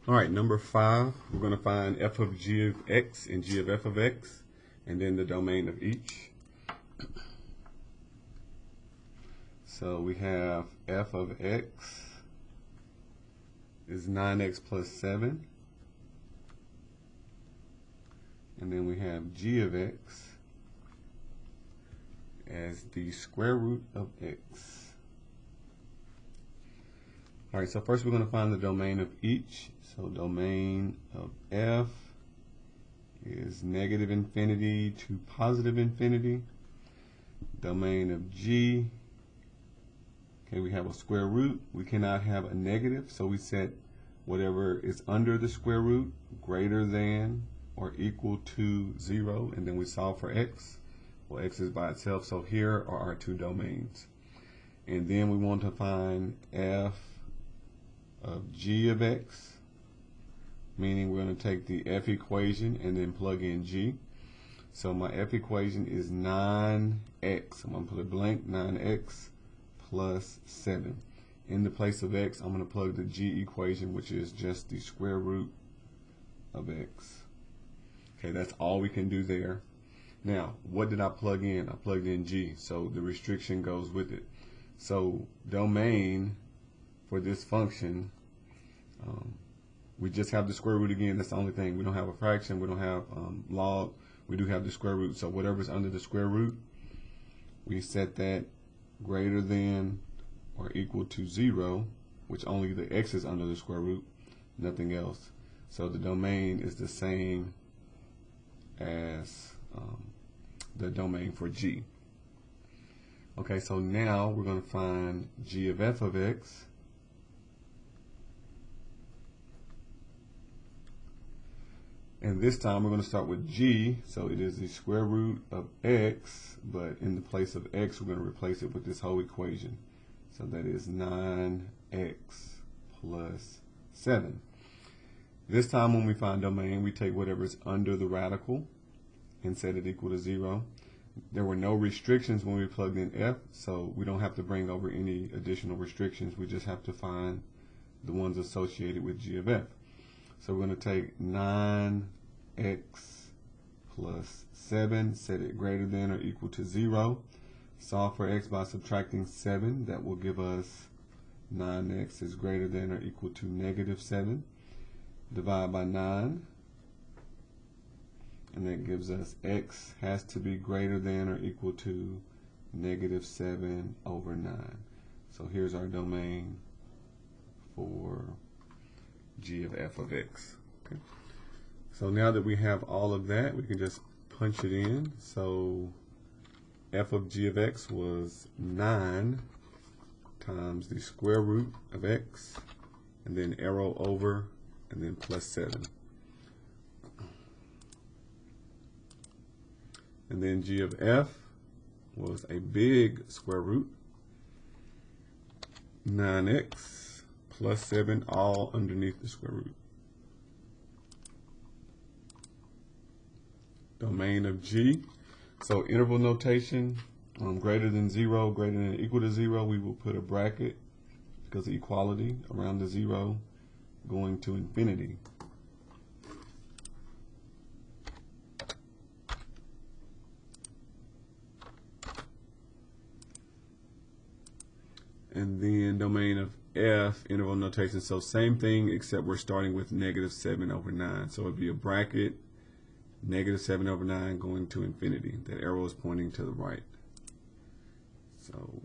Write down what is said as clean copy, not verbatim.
All right, number 5, we're going to find f of g of x and g of f of x, and then the domain of each. So we have f of x is 9x plus 7, and then we have g of x as the square root of x. All right, so first we're going to find the domain of each. So domain of f is negative infinity to positive infinity. Domain of g, okay, we have a square root. We cannot have a negative, so we set whatever is under the square root greater than or equal to 0, and then we solve for x. Well, x is by itself, so here are our two domains. And then we want to find f of g of x, meaning we're going to take the f equation and then plug in g. So my f equation is 9x. I'm going to put a blank, 9x plus 7. In the place of x, I'm going to plug the g equation, which is just the square root of x. Okay, that's all we can do there. Now, what did I plug in? I plugged in g, so the restriction goes with it. So domain for this function, we just have the square root again. That's the only thing. We don't have a fraction. We don't have log. We do have the square root. So whatever's under the square root, we set that greater than or equal to 0, which only the x is under the square root, nothing else. So the domain is the same as the domain for g. Okay, so now we're going to find g of f of x. And this time we're going to start with g, so it is the square root of x, but in the place of x, we're going to replace it with this whole equation. So that is 9x plus 7. This time when we find domain, we take whatever is under the radical and set it equal to 0. There were no restrictions when we plugged in f, so we don't have to bring over any additional restrictions. We just have to find the ones associated with g of f. So we're going to take 9x plus 7, set it greater than or equal to 0. Solve for x by subtracting 7. That will give us 9x is greater than or equal to negative 7. Divide by 9. And that gives us x has to be greater than or equal to negative 7 over 9. So here's our domain for g of f of x. Okay. So now that we have all of that, we can just punch it in. So f of g of x was 9 times the square root of x, and then arrow over, and then plus 7. And then g of f was a big square root, 9x plus 7, all underneath the square root. Domain of g. So interval notation, greater than 0, greater than or equal to 0, we will put a bracket because of equality around the 0 going to infinity. And then domain of f, interval notation. So same thing, except we're starting with negative 7 over 9. So it would be a bracket, negative 7 over 9 going to infinity. That arrow is pointing to the right. So